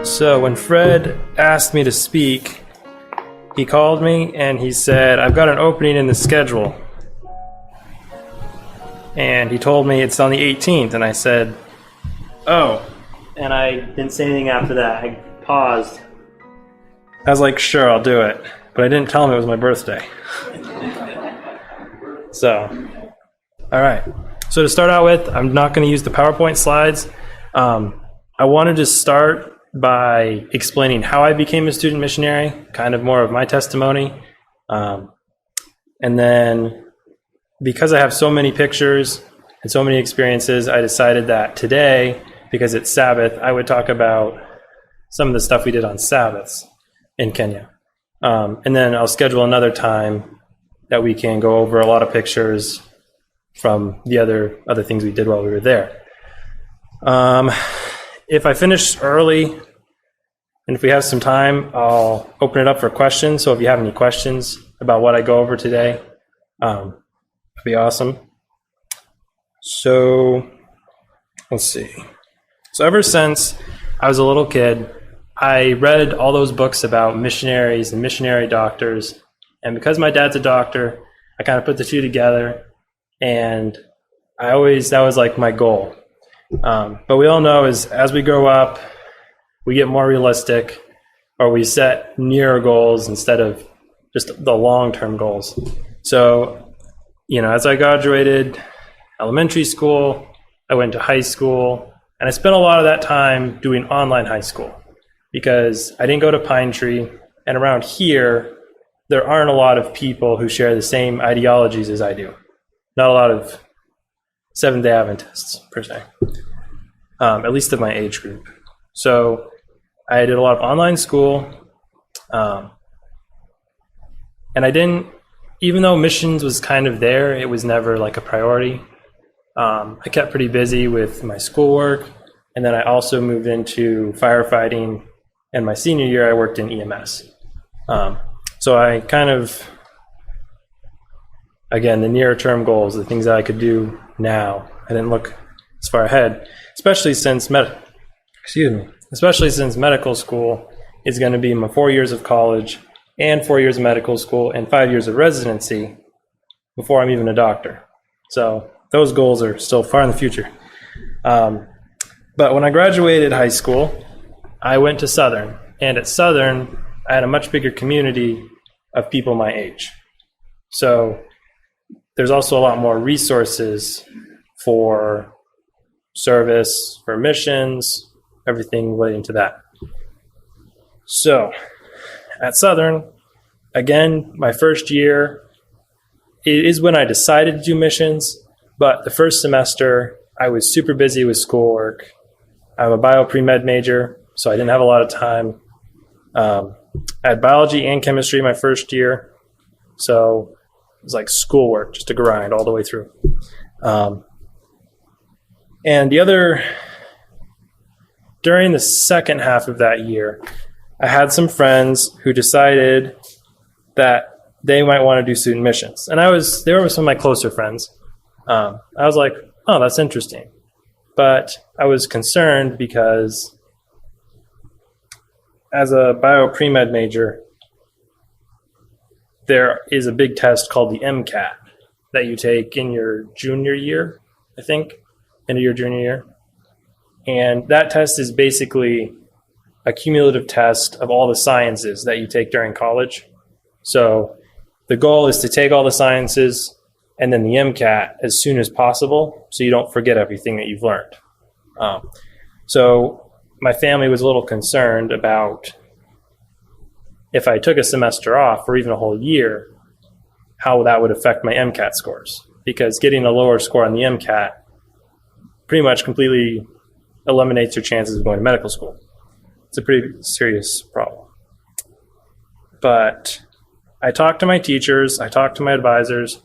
So when Fred asked me to speak, he called me and he said, I've got an opening in the schedule. And he told me it's on the 18th, and I said, oh. And I didn't say anything after that. I paused. I was like, sure, I'll do it. But I didn't tell him it was my birthday. So, all right. So to start out with, I'm not going to use the PowerPoint slides. I wanted to start by explaining how I became a student missionary, kind of more of my testimony. And then because I have so many pictures and so many experiences, I decided that today, because it's Sabbath, I would talk about some of the stuff we did on Sabbaths in Kenya. And then I'll schedule another time that we can go over a lot of pictures from the other things we did while we were there. If I finish early, and if we have some time, I'll open it up for questions. So if you have any questions about what I go over today, that'd be awesome. So let's see. So ever since I was a little kid, I read all those books about missionaries and missionary doctors. And because my dad's a doctor, I kind of put the two together. And that was like my goal. But we all know as we grow up, we get more realistic, or we set nearer goals instead of just the long-term goals. So, as I graduated elementary school, I went to high school, and I spent a lot of that time doing online high school because I didn't go to Pine Tree, and around here, there aren't a lot of people who share the same ideologies as I do. Not a lot of Seventh-day Adventists, per se, at least of my age group. So I did a lot of online school, and I didn't, even though missions was kind of there, it was never like a priority. I kept pretty busy with my schoolwork, and then I also moved into firefighting, and my senior year I worked in EMS. So I kind of, again, the nearer term goals, the things that I could do now, I didn't look as far ahead, especially since medical school is going to be my 4 years of college and 4 years of medical school and 5 years of residency before I'm even a doctor. So those goals are still far in the future. But when I graduated high school, I went to Southern. And at Southern, I had a much bigger community of people my age. So there's also a lot more resources for service, for missions, everything relating to that. So at Southern, again, my first year is when I decided to do missions, but the first semester I was super busy with schoolwork. I'm a bio pre-med major, so I didn't have a lot of time. I had biology and chemistry my first year, so it was like schoolwork, just a grind all the way through. And during the second half of that year, I had some friends who decided that they might want to do student missions. And they were some of my closer friends. I was like, oh, that's interesting. But I was concerned because as a bio pre-med major, there is a big test called the MCAT that you take in your junior year, I think, into your junior year. And that test is basically a cumulative test of all the sciences that you take during college. So the goal is to take all the sciences and then the MCAT as soon as possible so you don't forget everything that you've learned. So my family was a little concerned about if I took a semester off or even a whole year, how that would affect my MCAT scores. Because getting a lower score on the MCAT pretty much completely eliminates your chances of going to medical school. It's a pretty serious problem. But I talked to my teachers, I talked to my advisors,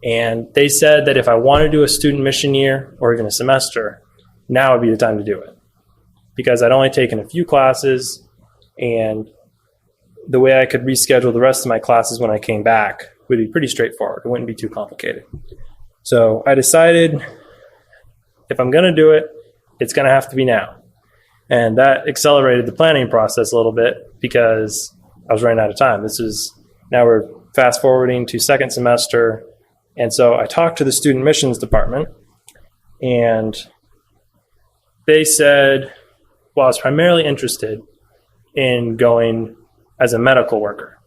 and they said that if I want to do a student mission year or even a semester, now would be the time to do it. Because I'd only taken a few classes, and the way I could reschedule the rest of my classes when I came back would be pretty straightforward. It wouldn't be too complicated. So I decided if I'm going to do it, it's going to have to be now. And that accelerated the planning process a little bit because I was running out of time. Now we're fast forwarding to second semester. And so I talked to the student missions department, and they said, well, I was primarily interested in going as a medical worker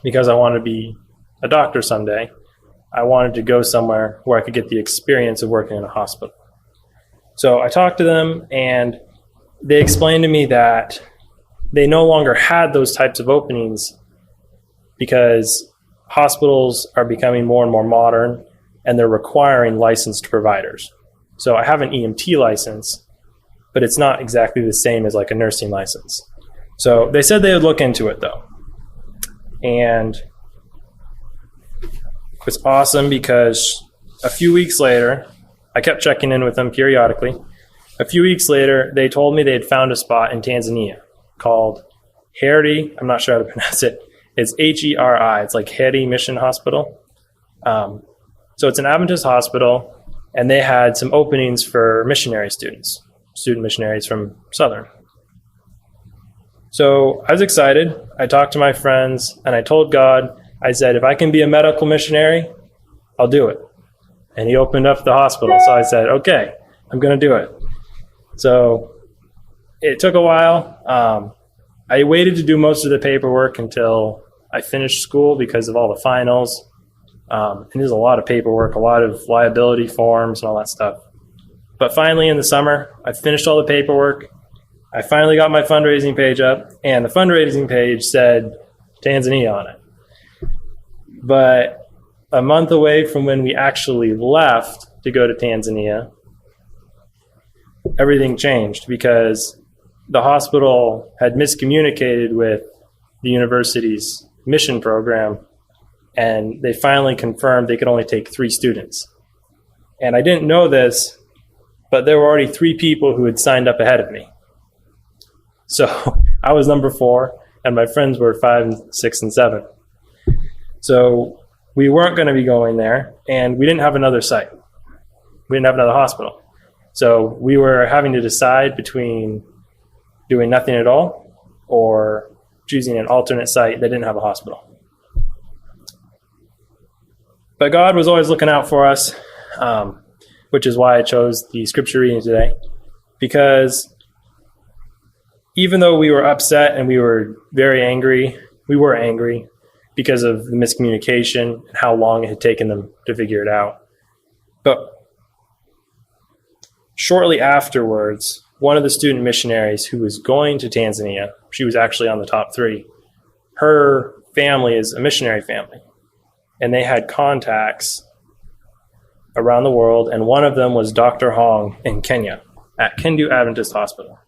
because I wanted to be a doctor someday. I wanted to go somewhere where I could get the experience of working in a hospital. So I talked to them, and they explained to me that they no longer had those types of openings because hospitals are becoming more and more modern, and they're requiring licensed providers. So I have an EMT license, but it's not exactly the same as like a nursing license. So they said they would look into it though. And it was awesome because a few weeks later, I kept checking in with them periodically. A few weeks later, they told me they had found a spot in Tanzania called Heri. I'm not sure how to pronounce it. It's Heri. It's like Heri Mission Hospital. So it's an Adventist hospital, and they had some openings for missionary students, student missionaries from Southern. So I was excited. I talked to my friends, and I told God, I said, if I can be a medical missionary, I'll do it. And he opened up the hospital. So I said, okay, I'm going to do it. So it took a while. I waited to do most of the paperwork until I finished school because of all the finals. And there's a lot of paperwork, a lot of liability forms and all that stuff. But finally in the summer, I finished all the paperwork. I finally got my fundraising page up, and the fundraising page said Tanzania on it. But a month away from when we actually left to go to Tanzania, everything changed because the hospital had miscommunicated with the university's mission program, and they finally confirmed they could only take 3 students. And I didn't know this, but there were already 3 people who had signed up ahead of me. So I was number 4, and my friends were 5, 6, and 7. So we weren't going to be going there, and we didn't have another site. We didn't have another hospital. So we were having to decide between doing nothing at all or choosing an alternate site that didn't have a hospital. But God was always looking out for us, which is why I chose the scripture reading today. Because even though we were upset and we were very angry, we were angry because of the miscommunication and how long it had taken them to figure it out. But shortly afterwards, one of the student missionaries who was going to Tanzania, she was actually on the top 3, her family is a missionary family. And they had contacts around the world, and one of them was Dr. Hong in Kenya at Kendu Adventist Hospital.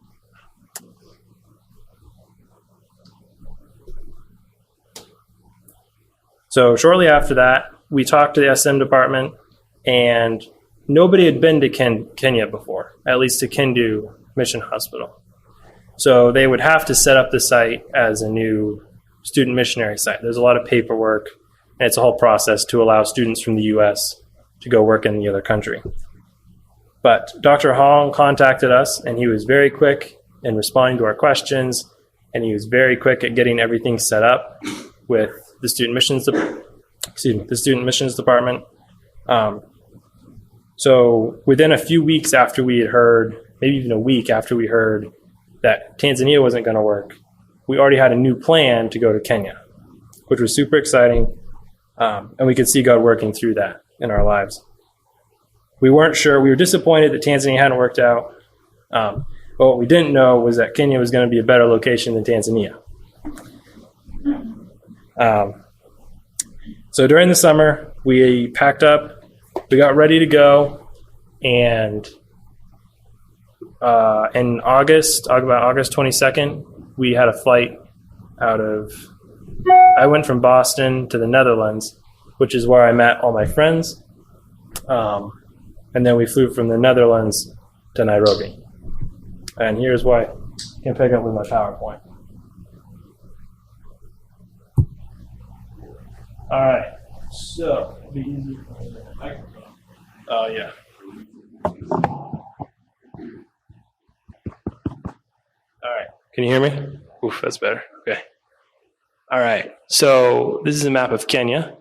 So shortly after that, we talked to the SM department, and nobody had been to Kenya before, at least to Kendu Mission Hospital. So they would have to set up the site as a new student missionary site. There's a lot of paperwork, and it's a whole process to allow students from the U.S. to go work in the other country. But Dr. Hong contacted us, and he was very quick in responding to our questions, and he was very quick at getting everything set up with the student missions department. So within a few weeks after we had heard, maybe even a week after we heard that Tanzania wasn't going to work, we already had a new plan to go to Kenya, which was super exciting. And we could see God working through that in our lives. We weren't sure. We were disappointed that Tanzania hadn't worked out. But what we didn't know was that Kenya was going to be a better location than Tanzania. So during the summer, we packed up, we got ready to go, and in August 22nd, we had a flight I went from Boston to the Netherlands, which is where I met all my friends. And then we flew from the Netherlands to Nairobi. And here's why I can pick up with my PowerPoint. All right, so it'll be easy for the microphone. Oh, yeah. Can you hear me? Oof, that's better. Okay. All right. So this is a map of Kenya,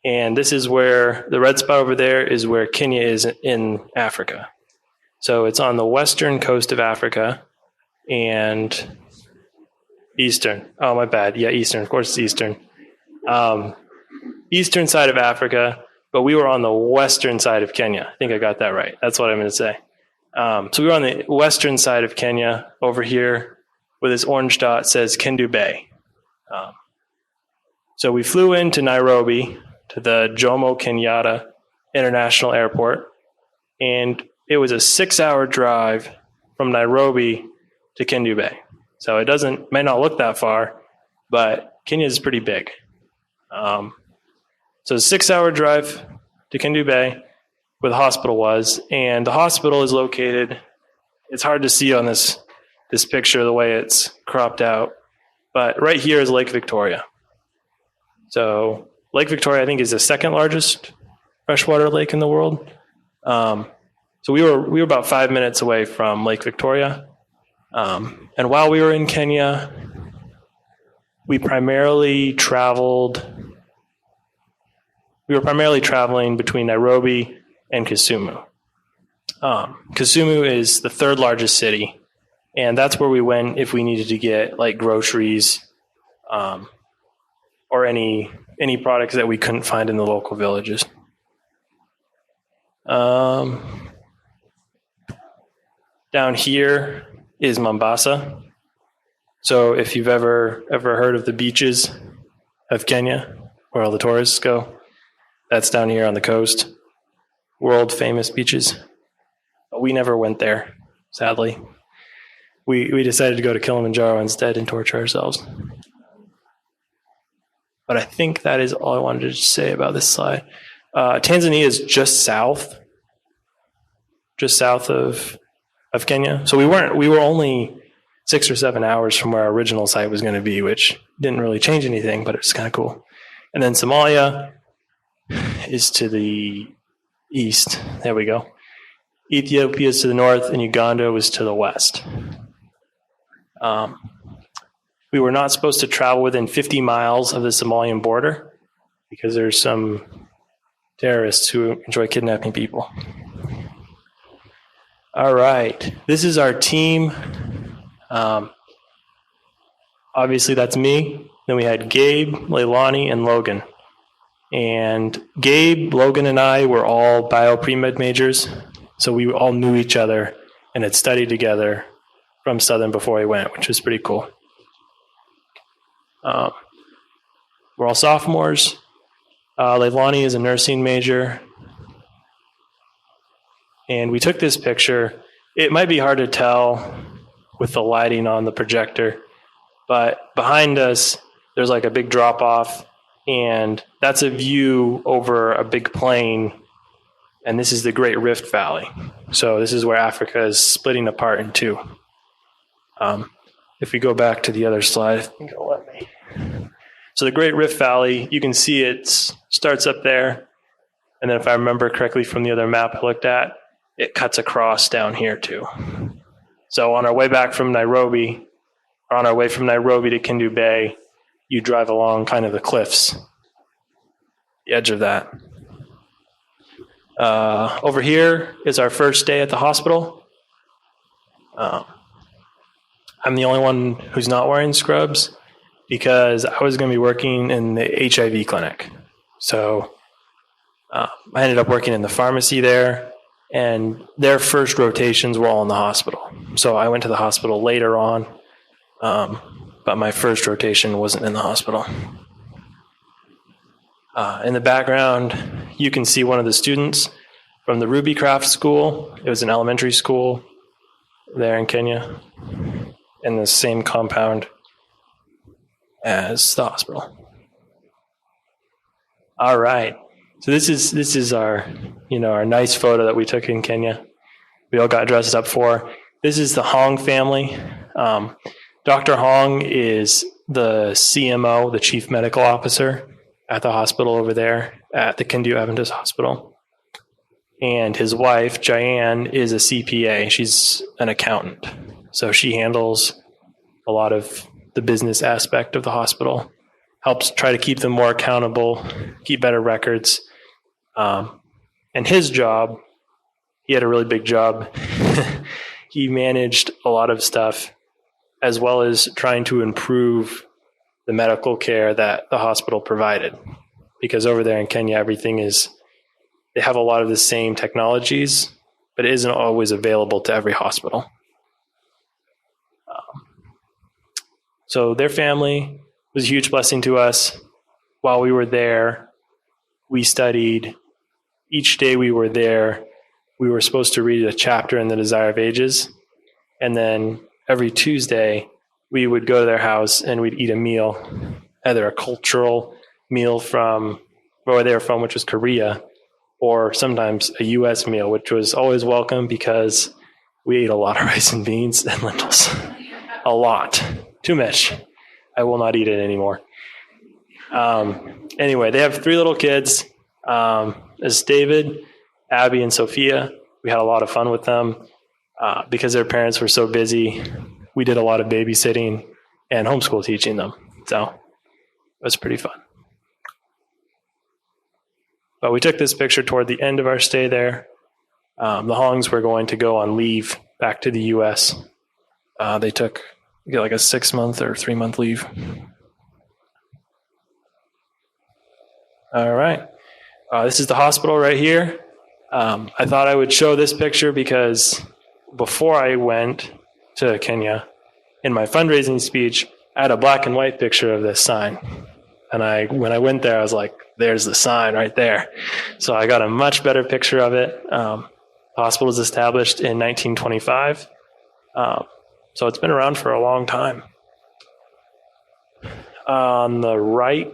and this is where the red spot over there is where Kenya is in Africa. So it's on the western coast of Africa and eastern. Oh, my bad. Yeah, eastern. Of course, it's eastern. Eastern side of Africa, but we were on the western side of Kenya. I think I got that right. That's what I'm going to say. So we were on the western side of Kenya over here where this orange dot says Kendu Bay. So we flew into Nairobi to the Jomo Kenyatta International Airport, and it was a 6-hour drive from Nairobi to Kendu Bay. So it might not look that far, but Kenya is pretty big. So a 6-hour drive to Kendu Bay, where the hospital was, and the hospital is located. It's hard to see on this picture the way it's cropped out, but right here is Lake Victoria. So Lake Victoria, I think, is the second largest freshwater lake in the world. So we were about 5 minutes away from Lake Victoria, and while we were in Kenya, we were primarily traveling between Nairobi and Kisumu. Kisumu is the third largest city, and that's where we went if we needed to get like groceries, or any products that we couldn't find in the local villages. Down here is Mombasa. So if you've ever heard of the beaches of Kenya, where all the tourists go, that's down here on the coast. World famous beaches. But we never went there, sadly. We decided to go to Kilimanjaro instead and torture ourselves. But I think that is all I wanted to say about this slide. Tanzania is just south of Kenya. So we were only 6 or 7 hours from where our original site was going to be, which didn't really change anything, but it was kind of cool. And then Somalia is to the east. There we go. Ethiopia is to the north, and Uganda was to the west. We were not supposed to travel within 50 miles of the Somalian border because there's some terrorists who enjoy kidnapping people. All right. This is our team. Obviously, that's me. Then we had Gabe, Leilani, and Logan. And Gabe, Logan, and I were all bio pre-med majors, so we all knew each other and had studied together from Southern before we went, which was pretty cool. We're all sophomores. Leilani is a nursing major. And we took this picture. It might be hard to tell with the lighting on the projector, but behind us, there's like a big drop off, and that's a view over a big plain. And this is the Great Rift Valley. So this is where Africa is splitting apart in two. If we go back to the other slide, I think it'll let me. So the Great Rift Valley, you can see it starts up there. And then if I remember correctly from the other map I looked at, it cuts across down here too. So on our way back from Nairobi, or on our way from Nairobi to Kendu Bay, you drive along kind of the cliffs, the edge of that. Over here is our first day at the hospital. I'm the only one who's not wearing scrubs because I was going to be working in the HIV clinic. So I ended up working in the pharmacy there, and their first rotations were all in the hospital. So I went to the hospital later on, but my first rotation wasn't in the hospital. In the background, you can see one of the students from the Ruby Craft School. It was an elementary school there in Kenya, in the same compound as the hospital. All right. So this is our, our nice photo that we took in Kenya. We all got dressed up for. This is the Hong family. Dr. Hong is the CMO, the Chief Medical Officer at the hospital over there at the Kendu Adventist Hospital. And his wife, Jayan, is a CPA. She's an accountant. So she handles a lot of the business aspect of the hospital, helps try to keep them more accountable, keep better records. And his job, he had a really big job. He managed a lot of stuff, as well as trying to improve the medical care that the hospital provided. Because over there in Kenya, they have a lot of the same technologies, but it isn't always available to every hospital. So their family was a huge blessing to us. While we were there, we studied. Each day we were there, we were supposed to read a chapter in the Desire of Ages. And then every Tuesday, we would go to their house and we'd eat a meal, either a cultural meal from where they were from, which was Korea, or sometimes a U.S. meal, which was always welcome because we ate a lot of rice and beans and lentils. A lot. Too much. I will not eat it anymore. Anyway, they have 3 little kids. It's David, Abby, and Sophia. We had a lot of fun with them. Because their parents were so busy, we did a lot of babysitting and homeschool teaching them. So it was pretty fun. But we took this picture toward the end of our stay there. The Hongs were going to go on leave back to the U.S. They took like a 6-month or 3-month leave. All right. This is the hospital right here. I thought I would show this picture because before I went to Kenya, in my fundraising speech, I had a black and white picture of this sign. And when I went there, I was like, there's the sign right there. So I got a much better picture of it. The hospital was established in 1925. So it's been around for a long time. On the right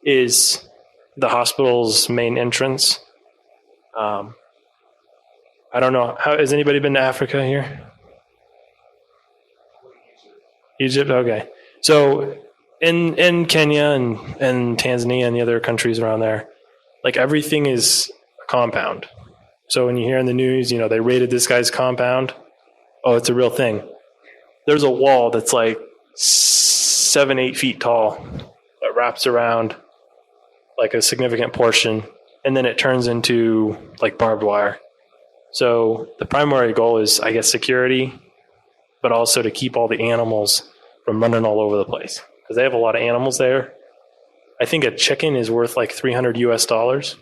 is the hospital's main entrance. I don't know. Has anybody been to Africa here? Egypt? Okay. So in Kenya and Tanzania and the other countries around there, like everything is a compound. So when you hear in the news, they raided this guy's compound. Oh, it's a real thing. There's a wall that's like 7-8 feet tall that wraps around like a significant portion, and then it turns into like barbed wire. So the primary goal is, I guess, security, but also to keep all the animals from running all over the place because they have a lot of animals there. I think a chicken is worth like $300 US.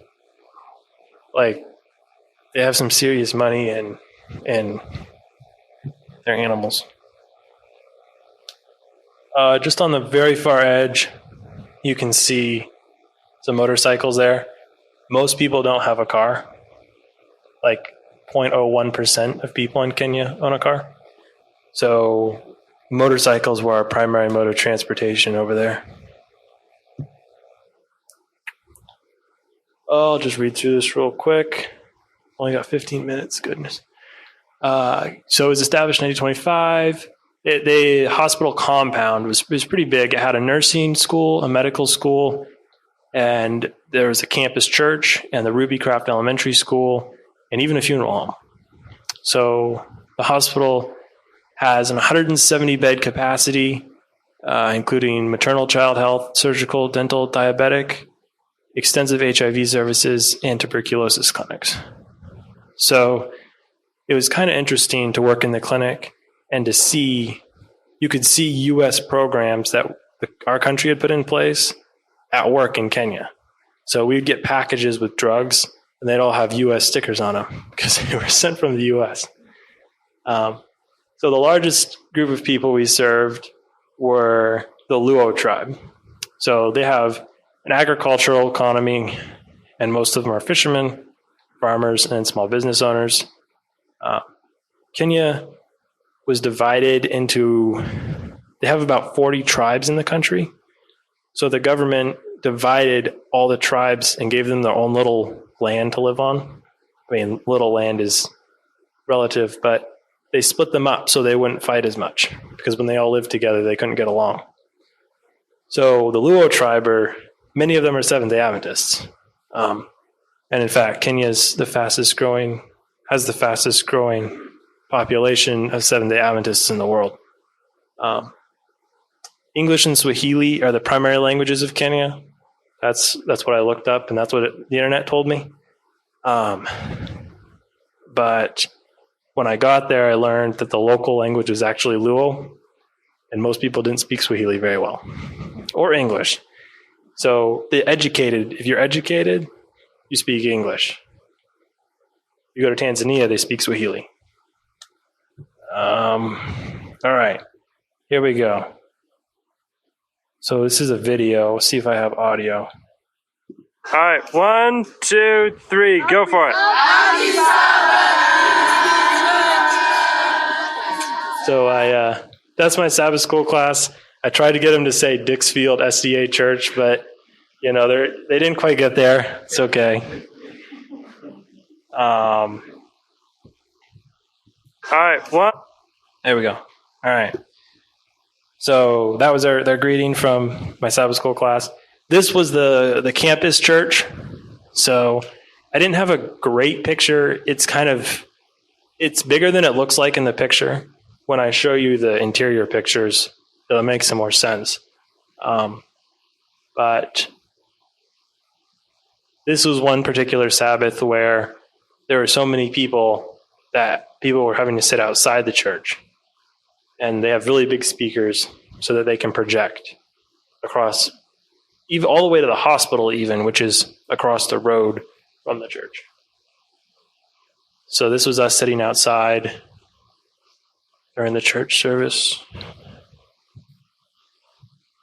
Like they have some serious money in their animals. Just on the very far edge, you can see some motorcycles there. Most people don't have a car. Like 0.01% of people in Kenya own a car. So motorcycles were our primary mode of transportation over there. I'll just read through this real quick. Only got 15 minutes, goodness. So it was established in 1925. The hospital compound was pretty big. It had a nursing school, a medical school, and there was a campus church and the Rubycraft Elementary School, and even a funeral home. So the hospital has an 170-bed capacity, including maternal child health, surgical, dental, diabetic, extensive HIV services, and tuberculosis clinics. So it was kind of interesting to work in the clinic and to see, you could see U.S. programs that our country had put in place at work in Kenya. So we'd get packages with drugs, and they'd all have U.S. stickers on them because they were sent from the U.S. So the largest group of people we served were the Luo tribe. So they have an agricultural economy, and most of them are fishermen, farmers, and small business owners. Kenya was divided into, they have about 40 tribes in the country. So the government divided all the tribes and gave them their own little land to live on. I mean, little land is relative, but they split them up so they wouldn't fight as much because when they all lived together, they couldn't get along. So the Luo tribe many of them are Seventh-day Adventists. And in fact, Kenya is has the fastest growing population of Seventh-day Adventists in the world. English and Swahili are the primary languages of Kenya. That's what I looked up, and that's what the internet told me. But when I got there, I learned that the local language was actually Luo, and most people didn't speak Swahili very well, or English. So if you're educated, you speak English. You go to Tanzania, they speak Swahili. All right, here we go. So this is a video. See if I have audio. All right, 1, 2, 3, go for it. So that's my Sabbath school class. I tried to get them to say Dixfield SDA Church, but they didn't quite get there. It's okay. All right, there we go. All right. So that was their greeting from my Sabbath school class. This was the campus church. So I didn't have a great picture. It's bigger than it looks like in the picture. When I show you the interior pictures, it'll make some more sense. But this was one particular Sabbath where there were so many people that people were having to sit outside the church. And they have really big speakers so that they can project across, even all the way to the hospital even, which is across the road from the church. So this was us sitting outside during the church service.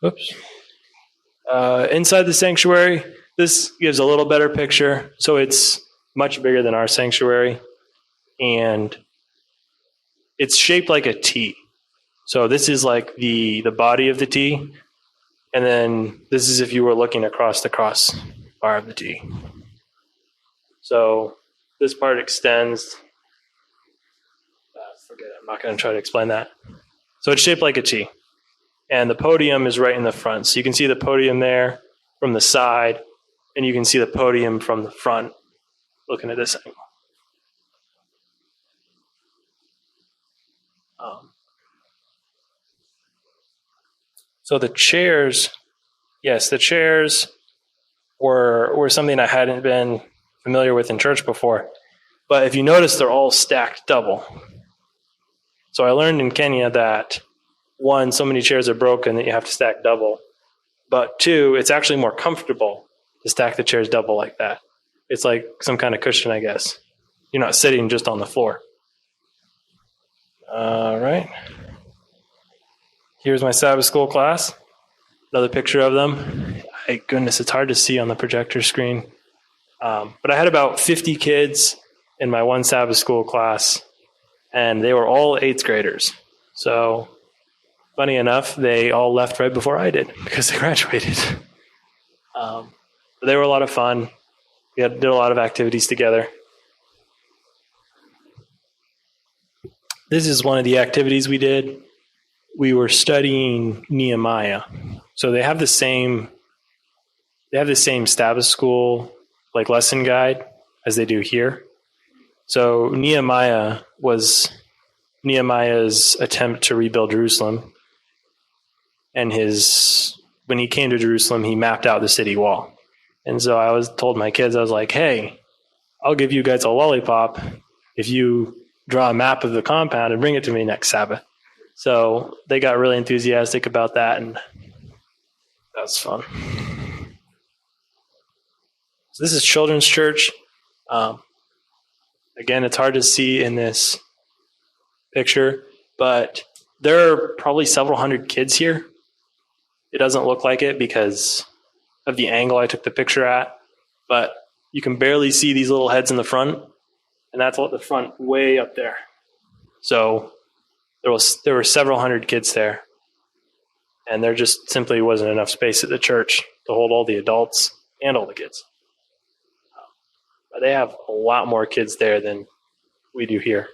Oops. Inside the sanctuary, this gives a little better picture. So it's much bigger than our sanctuary. And it's shaped like a T. So this is like the body of the T. And then this is if you were looking across the crossbar of the T. So this part extends. Forget it. I'm not going to try to explain that. So it's shaped like a T. And the podium is right in the front. So you can see the podium there from the side. And you can see the podium from the front looking at this angle. So the chairs, yes, the chairs were something I hadn't been familiar with in church before. But if you notice, they're all stacked double. So I learned in Kenya that, one, so many chairs are broken that you have to stack double. But two, it's actually more comfortable to stack the chairs double like that. It's like some kind of cushion, I guess. You're not sitting just on the floor. All right. Here's my Sabbath school class. Another picture of them. My goodness, it's hard to see on the projector screen. But I had about 50 kids in my one Sabbath school class, and they were all 8th graders. So, funny enough, they all left right before I did because they graduated. But they were a lot of fun. We did a lot of activities together. This is one of the activities we did. We were studying Nehemiah. So they have the same Sabbath school like lesson guide as they do here. So Nehemiah was Nehemiah's attempt to rebuild Jerusalem. And when he came to Jerusalem, he mapped out the city wall. And so told my kids, I was like, hey, I'll give you guys a lollipop if you draw a map of the compound and bring it to me next Sabbath. So they got really enthusiastic about that, and that was fun. So this is children's church. Again, it's hard to see in this picture, but there are probably several hundred kids here. It doesn't look like it because of the angle I took the picture at, but you can barely see these little heads in the front, and that's the front way up there. So there were several hundred kids there, and there just simply wasn't enough space at the church to hold all the adults and all the kids. But they have a lot more kids there than we do here.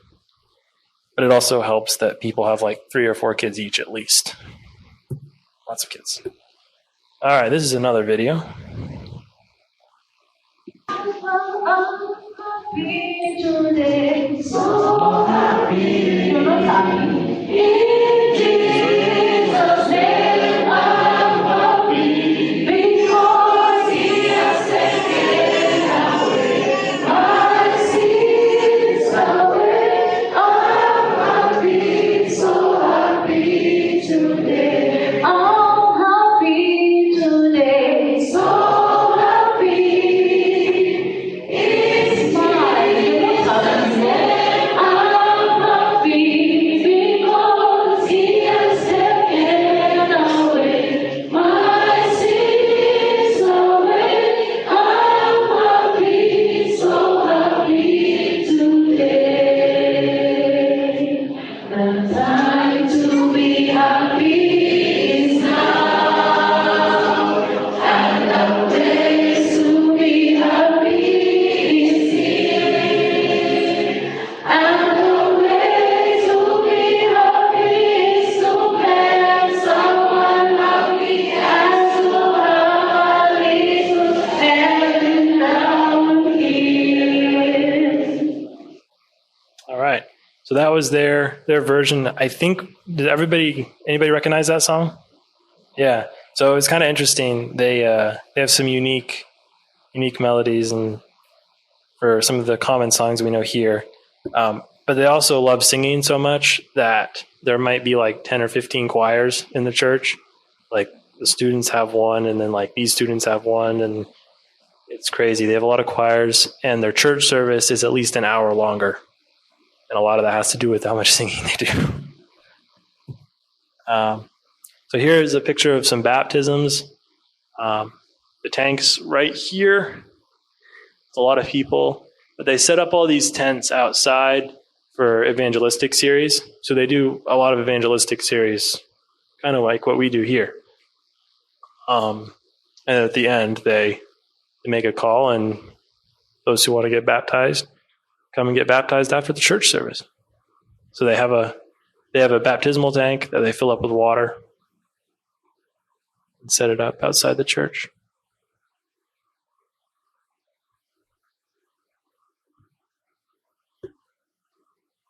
But it also helps that people have like 3 or 4 kids each at least. Lots of kids. All right, this is another video. So happy. So that was their version. I think, anybody recognize that song? Yeah. So it's kind of interesting. They have some unique melodies and for some of the common songs we know here. But they also love singing so much that there might be like 10 or 15 choirs in the church. Like the students have one, and then like these students have one, and it's crazy. They have a lot of choirs, and their church service is at least an hour longer. And a lot of that has to do with how much singing they do. So here is a picture of some baptisms. The tank's right here. It's a lot of people. But they set up all these tents outside for evangelistic series. So they do a lot of evangelistic series, kind of like what we do here. And at the end, they make a call, and those who want to get baptized come and get baptized after the church service. So they have a baptismal tank that they fill up with water and set it up outside the church.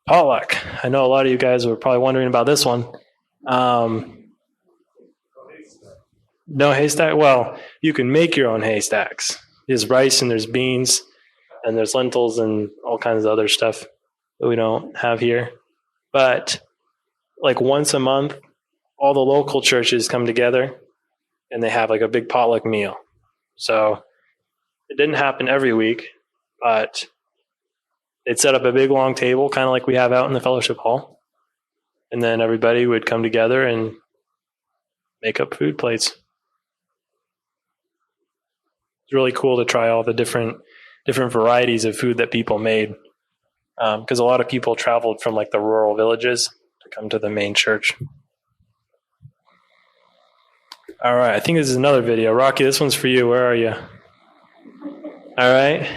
Potluck. I know a lot of you guys were probably wondering about this one. No haystack? Well, you can make your own haystacks. There's rice and there's beans and there's lentils and all kinds of other stuff that we don't have here. But like once a month, all the local churches come together and they have like a big potluck meal. So it didn't happen every week, but they'd set up a big long table, kind of like we have out in the fellowship hall. And then everybody would come together and make up food plates. It's really cool to try all the different varieties of food that people made. Because a lot of people traveled from like the rural villages to come to the main church. All right, I think this is another video. Rocky, this one's for you. Where are you? All right.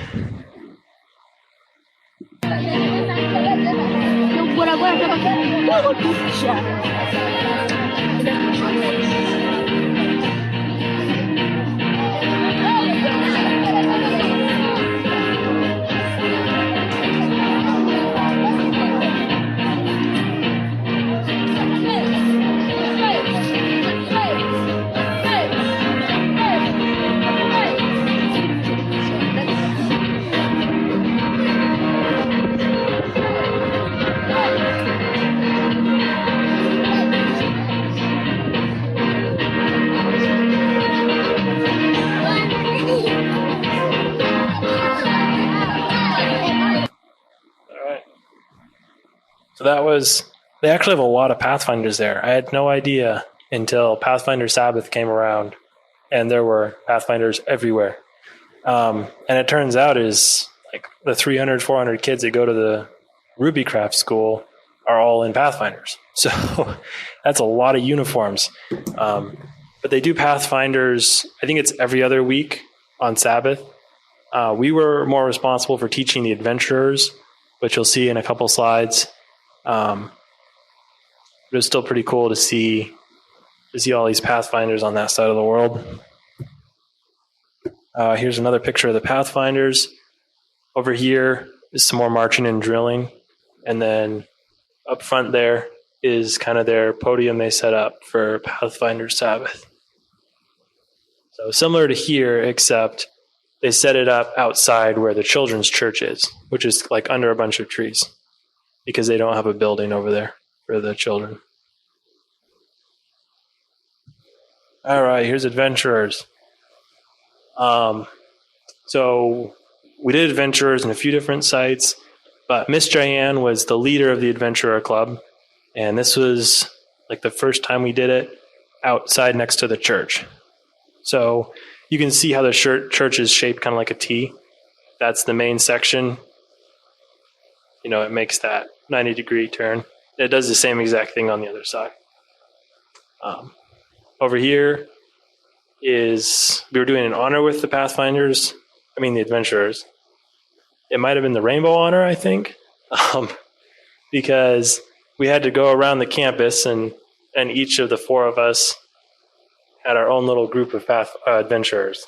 So they actually have a lot of Pathfinders there. I had no idea until Pathfinder Sabbath came around, and there were Pathfinders everywhere. And it turns out is like the 300, 400 kids that go to the Rubycraft school are all in Pathfinders. So that's a lot of uniforms. But they do Pathfinders, I think it's every other week on Sabbath. We were more responsible for teaching the adventurers, which you'll see in a couple slides. But it's still pretty cool to see all these Pathfinders on that side of the world. Here's another picture of the Pathfinders. Over here is some more marching and drilling. And then up front there is kind of their podium they set up for Pathfinder Sabbath. So similar to here, except they set it up outside where the children's church is, which is like under a bunch of trees, because they don't have a building over there for the children. All right, here's adventurers. So we did adventurers in a few different sites, but Miss Diane was the leader of the adventurer club, and this was like the first time we did it outside next to the church. So you can see how the church is shaped kind of like a T. That's the main section. You know, it makes that 90-degree turn. It does the same exact thing on the other side. Over here is, we were doing an honor with the Pathfinders, the adventurers. It might have been the Rainbow Honor, I think, because we had to go around the campus, and each of the four of us had our own little group of adventurers.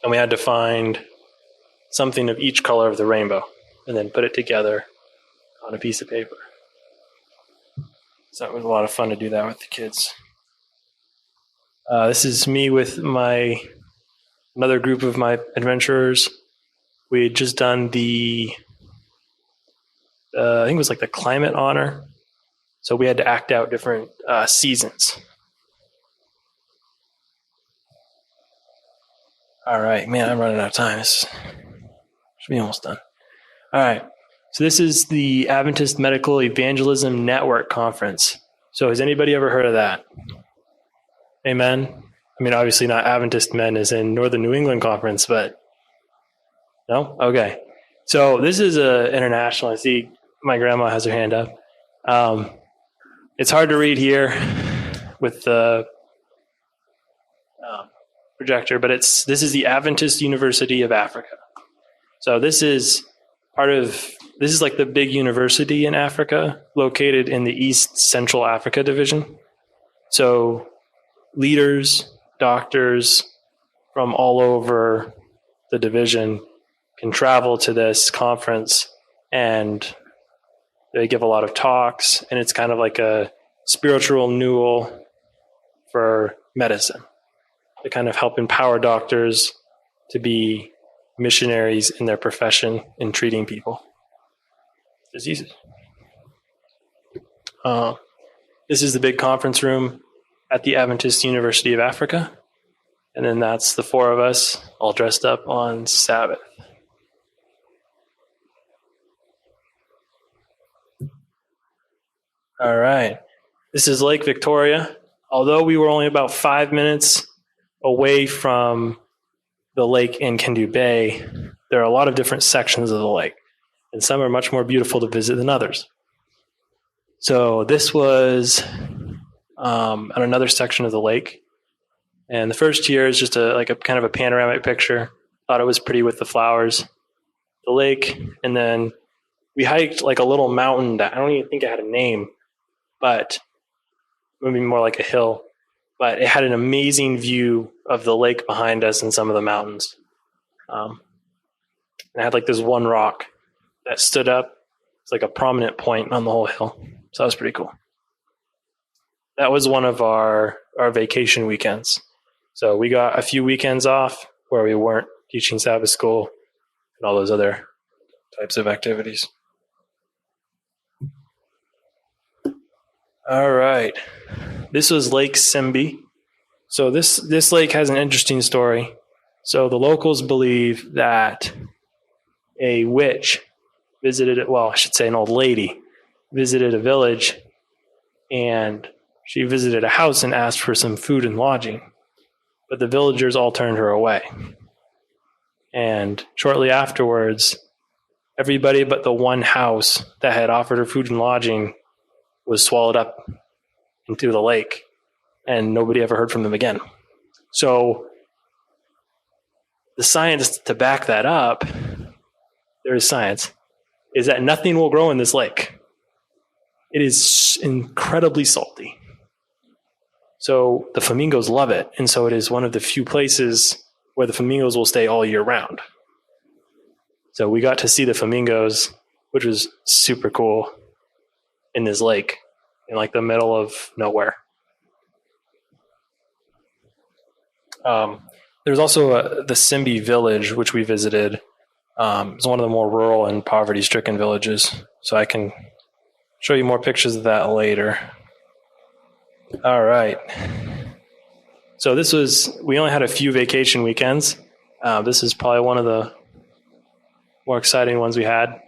And we had to find something of each color of the rainbow and then put it together on a piece of paper. So it was a lot of fun to do that with the kids. This is me with another group of my adventurers. We had just done I think it was like the climate honor. So we had to act out different seasons. All right, man, I'm running out of time. This should be almost done. All right, so this is the Adventist Medical Evangelism Network Conference. So has anybody ever heard of that? Amen? I mean, obviously not Adventist men as in Northern New England Conference, but no? Okay. So this is international. I see my grandma has her hand up. It's hard to read here with the projector, but this is the Adventist University of Africa. So this is like the big university in Africa, located in the East Central Africa Division. So leaders, doctors from all over the division can travel to this conference, and they give a lot of talks, and it's kind of like a spiritual renewal for medicine. They kind of help empower doctors to be missionaries in their profession in treating people diseases. This is the big conference room at the Adventist University of Africa. And then that's the four of us all dressed up on Sabbath. All right. This is Lake Victoria. Although we were only about 5 minutes away from the lake in Kendu Bay, there are a lot of different sections of the lake, and some are much more beautiful to visit than others. So this was on another section of the lake, and the first here is just a kind of a panoramic picture. Thought it was pretty with the flowers, the lake, and then we hiked like a little mountain that I don't even think it had a name, but maybe more like a hill. But it had an amazing view of the lake behind us and some of the mountains. And it had like this one rock that stood up. It's like a prominent point on the whole hill. So that was pretty cool. That was one of our vacation weekends. So we got a few weekends off where we weren't teaching Sabbath school and all those other types of activities. All right. This was Lake Simbi. So this lake has an interesting story. So the locals believe that a witch visited it. Well, I should say an old lady visited a village, and she visited a house and asked for some food and lodging. But the villagers all turned her away. And shortly afterwards, everybody but the one house that had offered her food and lodging was swallowed up into the lake, and nobody ever heard from them again. So the science to back that up, there is science, is that nothing will grow in this lake. It is incredibly salty. So the flamingos love it, and so it is one of the few places where the flamingos will stay all year round. So we got to see the flamingos, which was super cool, in this lake in like the middle of nowhere. There's also the Simbi village, which we visited. It's one of the more rural and poverty-stricken villages. So I can show you more pictures of that later. All right. So we only had a few vacation weekends. This is probably one of the more exciting ones we had.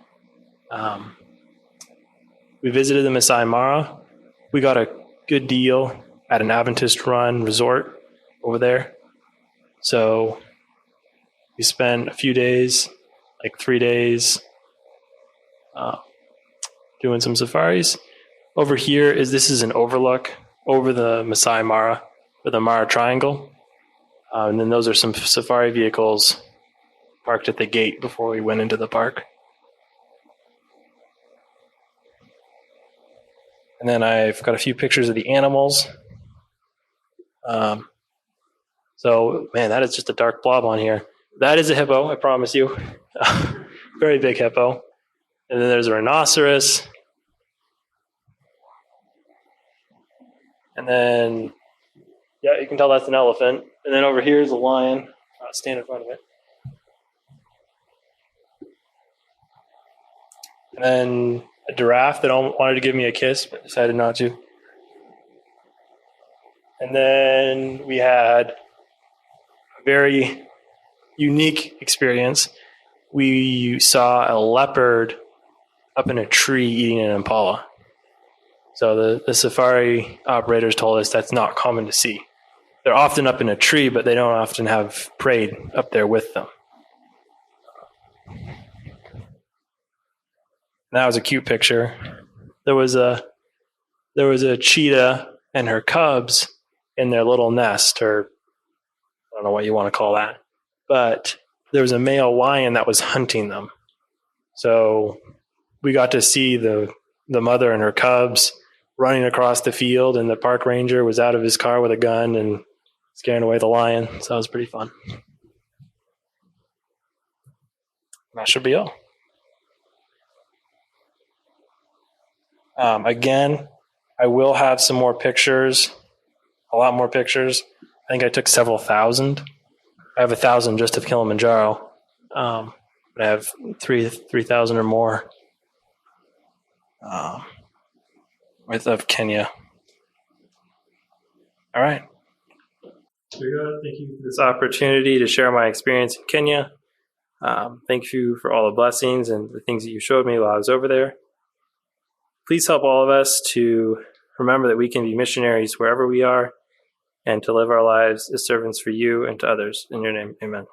We visited the Masai Mara. We got a good deal at an Adventist-run resort over there. So we spent a few days, like 3 days, doing some safaris. Over here this is an overlook over the Masai Mara, or the Mara Triangle. And then those are some safari vehicles parked at the gate before we went into the park. And then I've got a few pictures of the animals. So, man, that is just a dark blob on here. That is a hippo, I promise you. Very big hippo. And then there's a rhinoceros. And then, yeah, you can tell that's an elephant. And then over here is a lion. I'll stand in front of it. And then a giraffe that wanted to give me a kiss, but decided not to. And then we had a very unique experience. We saw a leopard up in a tree eating an impala. So the safari operators told us that's not common to see. They're often up in a tree, but they don't often have prey up there with them. That was a cute picture. There was a cheetah and her cubs in their little nest, or I don't know what you want to call that. But there was a male lion that was hunting them. So we got to see the mother and her cubs running across the field, and the park ranger was out of his car with a gun and scaring away the lion. So that was pretty fun. That should be all. Again, I will have some more pictures, a lot more pictures. I think I took several thousand. I have 1,000 just of Kilimanjaro, but I have 3,000 or more of Kenya. All right. Thank you for this opportunity to share my experience in Kenya. Thank you for all the blessings and the things that you showed me while I was over there. Please help all of us to remember that we can be missionaries wherever we are and to live our lives as servants for you and to others. In your name, amen.